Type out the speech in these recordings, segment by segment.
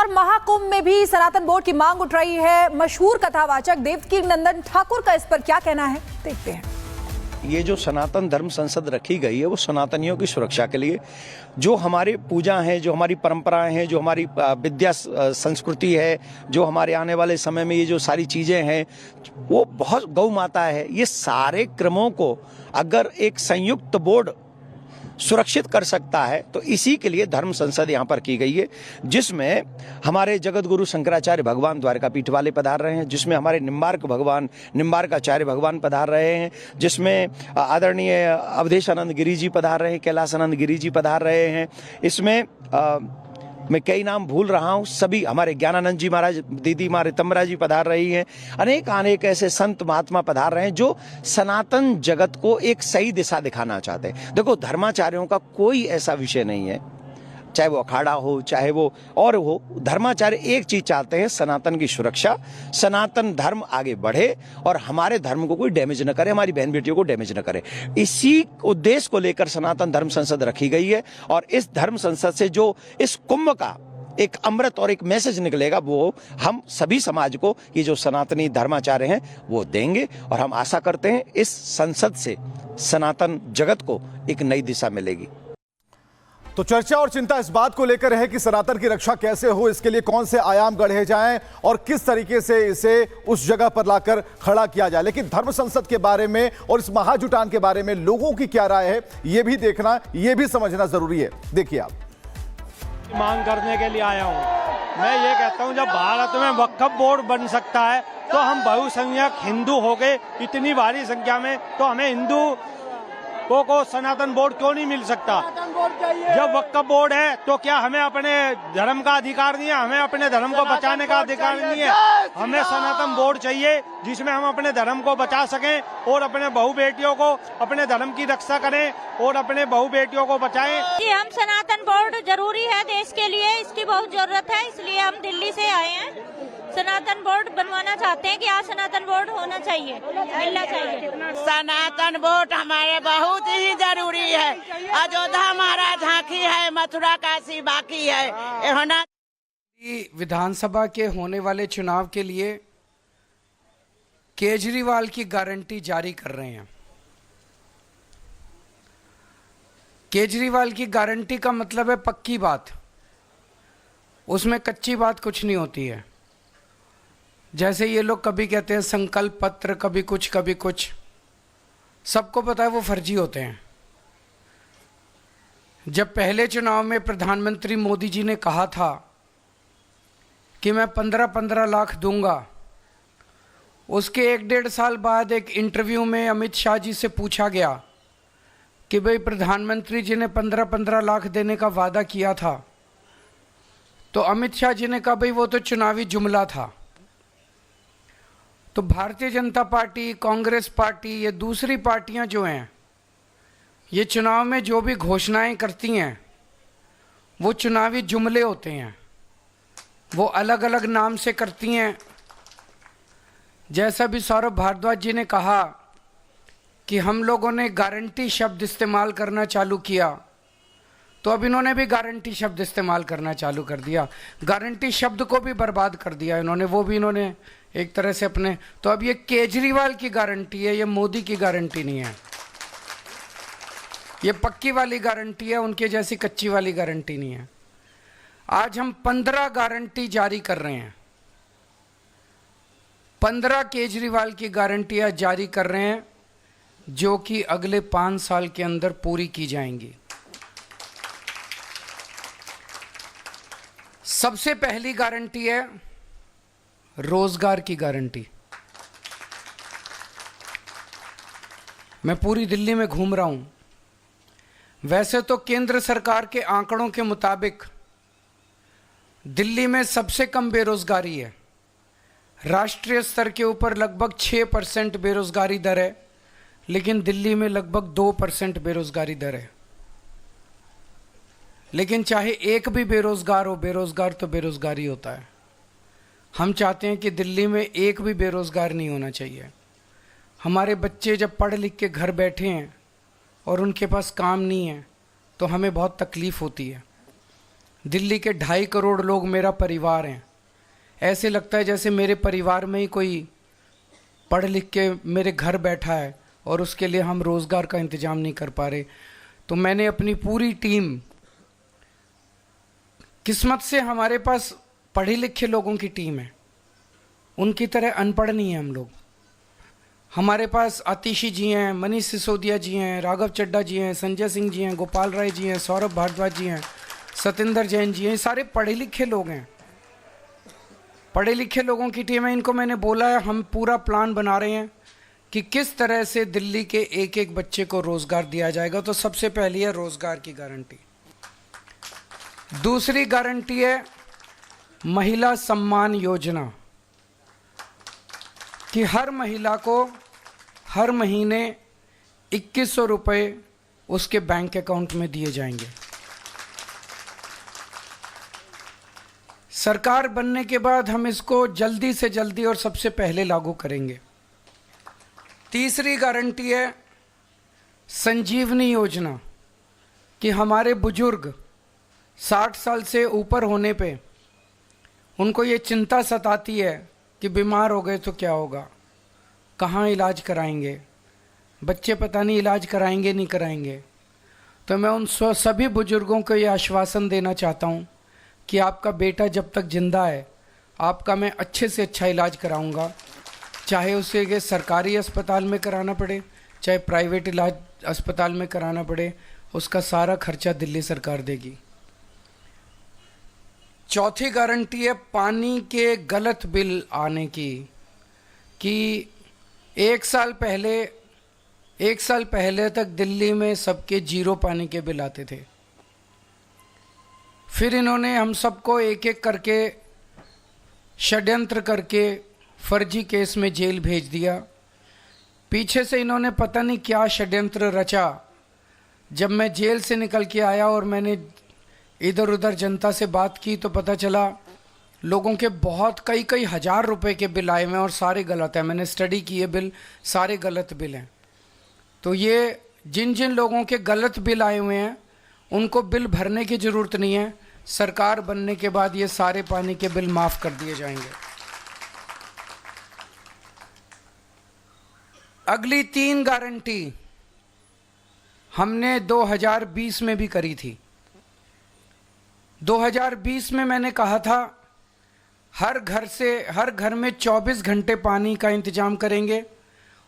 और महाकुंभ में भी सनातन बोर्ड की मांग उठ रही है। मशहूर कथावाचक देवकी नंदन ठाकुर का इस पर क्या कहना है, देखते हैं। ये जो सनातन धर्म संसद रखी गई है वो सनातनियों की सुरक्षा के लिए, जो हमारी पूजा है, जो हमारी परंपराएं हैं, जो हमारी विद्या संस्कृति है, जो हमारे आने वाले समय में ये जो सारी चीज़ें हैं, वो बहुत गौ माता है। ये सारे क्रमों को अगर एक संयुक्त बोर्ड सुरक्षित कर सकता है तो इसी के लिए धर्म संसद यहाँ पर की गई है, जिसमें हमारे जगत गुरु शंकराचार्य भगवान द्वारकापीठ वाले पधार रहे हैं, जिसमें हमारे निम्बार्काचार्य भगवान पधार रहे हैं, जिसमें आदरणीय अवधेशानंद गिरी जी पधार रहे हैं, कैलासानंद गिरी जी पधार रहे हैं। इसमें मैं कई नाम भूल रहा हूँ, सभी हमारे ज्ञानानंद जी महाराज, दीदी माँ रितम्बरा जी पधार रही हैं, अनेक ऐसे संत महात्मा पधार रहे हैं जो सनातन जगत को एक सही दिशा दिखाना चाहते हैं। देखो, धर्माचार्यों का कोई ऐसा विषय नहीं है, चाहे वो अखाड़ा हो चाहे वो और हो, धर्माचार्य एक चीज चाहते हैं, सनातन की सुरक्षा, सनातन धर्म आगे बढ़े और हमारे धर्म को कोई डैमेज न करे, हमारी बहन बेटियों को डैमेज न करे। इसी उद्देश्य को लेकर सनातन धर्म संसद रखी गई है और इस धर्म संसद से जो इस कुंभ का एक अमृत और एक मैसेज निकलेगा वो हम सभी समाज को, ये जो सनातनी धर्माचार्य हैं वो देंगे और हम आशा करते हैं इस संसद से सनातन जगत को एक नई दिशा मिलेगी। तो चर्चा और चिंता इस बात को लेकर है कि सनातन की रक्षा कैसे हो, इसके लिए कौन से आयाम गढ़े जाएं और किस तरीके से इसे उस जगह पर लाकर खड़ा किया जाए। लेकिन धर्म संसद के बारे में और इस महाजुटान के बारे में लोगों की क्या राय है, यह भी देखना, यह भी समझना जरूरी है। देखिए, आप मांग करने के लिए आया हूं। मैं ये कहता हूं, जब भारत में वक्फ बोर्ड बन सकता है तो हम बहुसंख्यक हिंदू हो गए इतनी भारी संख्या में, तो हमें हिंदू को सनातन बोर्ड क्यों नहीं मिल सकता? जब वक्फ बोर्ड है तो क्या हमें अपने धर्म का अधिकार नहीं है? हमें अपने धर्म को बचाने का अधिकार नहीं है? हमें सनातन बोर्ड चाहिए जिसमें हम अपने धर्म को बचा सकें और अपने बहू बेटियों को अपने धर्म की रक्षा करें और अपने बहू बेटियों को बचाएं। जी, हम सनातन बोर्ड जरूरी है देश के लिए, इसकी बहुत जरूरत है, इसलिए हम दिल्ली से आए हैं। सनातन बोर्ड बनवाना चाहते हैं कि आज सनातन बोर्ड होना चाहिए, मिलना चाहिए। सनातन बोर्ड हमारे बहुत ही जरूरी है। अयोध्या हमारा झांकी है, मथुरा काशी बाकी है, ये होना। विधानसभा के होने वाले चुनाव के लिए केजरीवाल की गारंटी जारी कर रहे हैं। केजरीवाल की गारंटी का मतलब है पक्की बात, उसमें कच्ची बात कुछ नहीं होती है। जैसे ये लोग कभी कहते हैं संकल्प पत्र, कभी कुछ, सबको पता है वो फर्जी होते हैं। जब पहले चुनाव में प्रधानमंत्री मोदी जी ने कहा था कि मैं 15-15 लाख दूंगा, उसके 1-1.5 साल बाद एक इंटरव्यू में अमित शाह जी से पूछा गया कि भाई प्रधानमंत्री जी ने 15-15 लाख देने का वादा किया था, तो अमित शाह जी ने कहा भाई वो तो चुनावी जुमला था। तो भारतीय जनता पार्टी, कांग्रेस पार्टी, ये दूसरी पार्टियां जो हैं, ये चुनाव में जो भी घोषणाएं करती हैं वो चुनावी जुमले होते हैं, वो अलग अलग नाम से करती हैं। जैसा भी सौरभ भारद्वाज जी ने कहा कि हम लोगों ने गारंटी शब्द इस्तेमाल करना चालू किया, तो अब इन्होंने भी गारंटी शब्द इस्तेमाल करना चालू कर दिया। गारंटी शब्द को भी बर्बाद कर दिया इन्होंने, वो भी इन्होंने एक तरह से अपने। तो अब ये केजरीवाल की गारंटी है, ये मोदी की गारंटी नहीं है। ये पक्की वाली गारंटी है, उनके जैसी कच्ची वाली गारंटी नहीं है। आज हम 15 गारंटी जारी कर रहे हैं, 15 केजरीवाल की गारंटियां जारी कर रहे हैं जो कि अगले 5 साल के अंदर पूरी की जाएंगी। सबसे पहली गारंटी है रोजगार की गारंटी। मैं पूरी दिल्ली में घूम रहा हूं। वैसे तो केंद्र सरकार के आंकड़ों के मुताबिक दिल्ली में सबसे कम बेरोजगारी है। राष्ट्रीय स्तर के ऊपर लगभग 6% बेरोजगारी दर है, लेकिन दिल्ली में लगभग 2% बेरोजगारी दर है। लेकिन चाहे एक भी बेरोजगार हो, बेरोजगार तो बेरोजगारी होता है। हम चाहते हैं कि दिल्ली में एक भी बेरोजगार नहीं होना चाहिए। हमारे बच्चे जब पढ़ लिख के घर बैठे हैं और उनके पास काम नहीं है तो हमें बहुत तकलीफ़ होती है। दिल्ली के 2.5 करोड़ लोग मेरा परिवार हैं। ऐसे लगता है जैसे मेरे परिवार में ही कोई पढ़ लिख के मेरे घर बैठा है और उसके लिए हम रोज़गार का इंतज़ाम नहीं कर पा रहे। तो मैंने अपनी पूरी टीम, किस्मत से हमारे पास पढ़े लिखे लोगों की टीम है, उनकी तरह अनपढ़ नहीं है हम लोग। हमारे पास आतिशी जी हैं, मनीष सिसोदिया जी हैं, राघव चड्ढा जी हैं, संजय सिंह जी हैं, गोपाल राय जी हैं, सौरभ भारद्वाज जी हैं, सतेंद्र जैन जी हैं, सारे पढ़े लिखे लोग हैं। पढ़े लिखे लोगों की टीम है। इनको मैंने बोला है हम पूरा प्लान बना रहे हैं कि किस तरह से दिल्ली के एक एक बच्चे को रोज़गार दिया जाएगा। तो सबसे पहली है रोज़गार की गारंटी। दूसरी गारंटी है महिला सम्मान योजना, कि हर महिला को हर महीने 2100 रुपये उसके बैंक अकाउंट में दिए जाएंगे। सरकार बनने के बाद हम इसको जल्दी से जल्दी और सबसे पहले लागू करेंगे। तीसरी गारंटी है संजीवनी योजना, कि हमारे बुजुर्ग 60 साल से ऊपर होने पे उनको ये चिंता सताती है कि बीमार हो गए तो क्या होगा, कहाँ इलाज कराएंगे, बच्चे पता नहीं इलाज कराएंगे नहीं कराएंगे। तो मैं उन सभी बुजुर्गों को ये आश्वासन देना चाहता हूँ कि आपका बेटा जब तक जिंदा है आपका मैं अच्छे से अच्छा इलाज कराऊंगा, चाहे उसे ये सरकारी अस्पताल में कराना पड़े चाहे प्राइवेट इलाज अस्पताल में कराना पड़े, उसका सारा खर्चा दिल्ली सरकार देगी। चौथी गारंटी है पानी के गलत बिल आने की, कि एक साल पहले तक दिल्ली में सबके 0 पानी के बिल आते थे। फिर इन्होंने हम सबको एक एक करके षड्यंत्र करके फर्जी केस में जेल भेज दिया। पीछे से इन्होंने पता नहीं क्या षड्यंत्र रचा। जब मैं जेल से निकल के आया और मैंने इधर उधर जनता से बात की तो पता चला लोगों के बहुत कई हज़ार रुपए के बिल आए हुए हैं और सारे गलत हैं। मैंने स्टडी किए बिल, सारे गलत बिल हैं। तो ये जिन जिन लोगों के गलत बिल आए हुए हैं उनको बिल भरने की ज़रूरत नहीं है। सरकार बनने के बाद ये सारे पानी के बिल माफ़ कर दिए जाएंगे। अगली 3 गारंटी हमने 2020 में भी करी थी। 2020 में मैंने कहा था हर घर में 24 घंटे पानी का इंतजाम करेंगे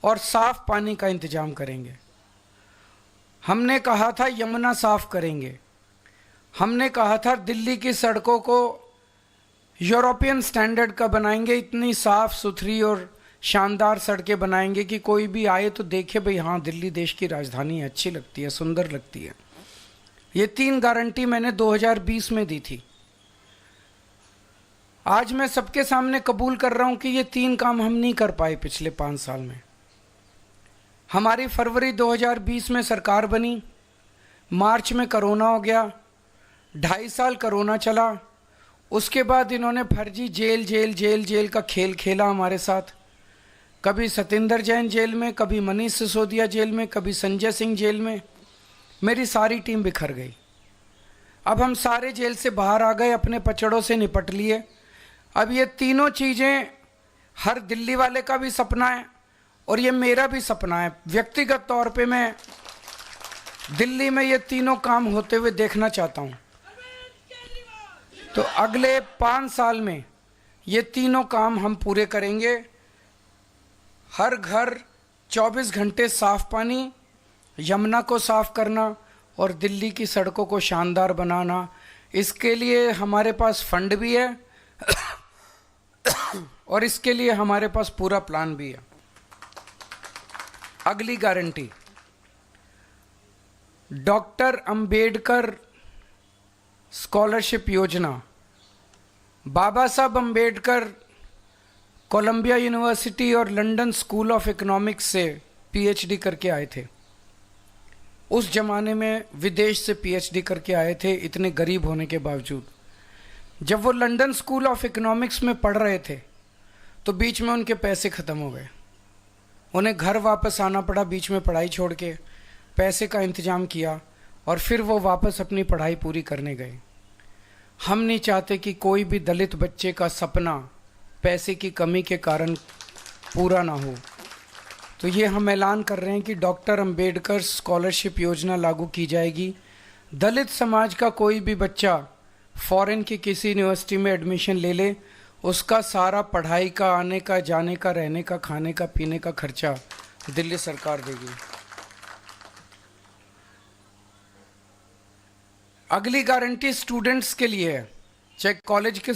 और साफ पानी का इंतजाम करेंगे। हमने कहा था यमुना साफ करेंगे। हमने कहा था दिल्ली की सड़कों को यूरोपियन स्टैंडर्ड का बनाएंगे, इतनी साफ सुथरी और शानदार सड़कें बनाएंगे कि कोई भी आए तो देखे भाई हाँ दिल्ली देश की राजधानी है, अच्छी लगती है, सुंदर लगती है। ये 3 गारंटी मैंने 2020 में दी थी। आज मैं सबके सामने कबूल कर रहा हूं कि ये 3 काम हम नहीं कर पाए पिछले 5 साल में। हमारी फरवरी 2020 में सरकार बनी, मार्च में कोरोना हो गया, 2.5 साल कोरोना चला। उसके बाद इन्होंने फर्जी जेल का खेल खेला हमारे साथ। कभी सतेंद्र जैन जेल में, कभी मनीष सिसोदिया जेल में, कभी संजय सिंह जेल में। मेरी सारी टीम बिखर गई। अब हम सारे जेल से बाहर आ गए, अपने पचड़ों से निपट लिए। अब ये तीनों चीज़ें हर दिल्ली वाले का भी सपना है और ये मेरा भी सपना है। व्यक्तिगत तौर पे मैं दिल्ली में ये तीनों काम होते हुए देखना चाहता हूँ। तो अगले 5 साल में ये तीनों काम हम पूरे करेंगे। हर घर 24 घंटे साफ पानी, यमुना को साफ करना और दिल्ली की सड़कों को शानदार बनाना। इसके लिए हमारे पास फंड भी है और इसके लिए हमारे पास पूरा प्लान भी है। अगली गारंटी, डॉक्टर अंबेडकर स्कॉलरशिप योजना। बाबा साहब अंबेडकर कोलंबिया यूनिवर्सिटी और लंदन स्कूल ऑफ इकोनॉमिक्स से पीएचडी करके आए थे। उस जमाने में विदेश से पीएचडी करके आए थे, इतने गरीब होने के बावजूद। जब वो लंदन स्कूल ऑफ इकोनॉमिक्स में पढ़ रहे थे तो बीच में उनके पैसे ख़त्म हो गए। उन्हें घर वापस आना पड़ा, बीच में पढ़ाई छोड़ के। पैसे का इंतज़ाम किया और फिर वो वापस अपनी पढ़ाई पूरी करने गए। हम नहीं चाहते कि कोई भी दलित बच्चे का सपना पैसे की कमी के कारण पूरा ना हो। तो ये हम ऐलान कर रहे हैं कि डॉक्टर अंबेडकर स्कॉलरशिप योजना लागू की जाएगी। दलित समाज का कोई भी बच्चा फॉरेन की किसी यूनिवर्सिटी में एडमिशन ले ले, उसका सारा पढ़ाई का, आने का, जाने का, रहने का, खाने का, पीने का खर्चा दिल्ली सरकार देगी। अगली गारंटी स्टूडेंट्स के लिए है, चाहे कॉलेज के